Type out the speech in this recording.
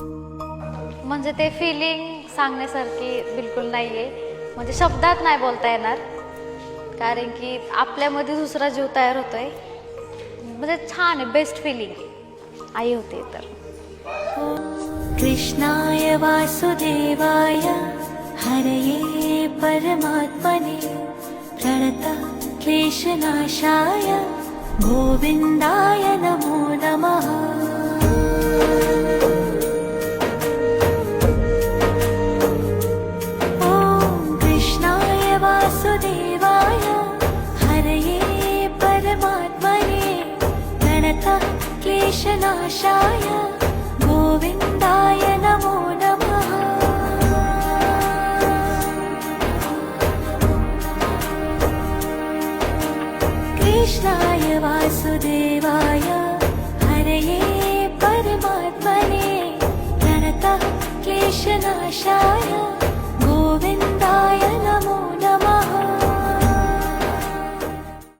म्हणजे ते फिलिंग सांगण्यासारखी बिलकुल नाहीये, म्हणजे शब्दात नाही बोलता येणार, कारण की आपल्यामध्ये दुसरा जीव तयार होतोय. म्हणजे छान आहे, बेस्ट फिलिंग आई होते तर. कृष्णाय वासुदेवाय हरये परमात्मने प्रणतः क्लेशनाशाय गोविन्दाय नमो नमः. ॐ कृष्णाय वासुदेवाय हरये परमात्मने प्रणतः क्लेशनाशाय गोविन्दाय नमो नमः. कृष्णाय वासुदेवाय हरये परमात्मने प्रणतः क्लेशनाशाय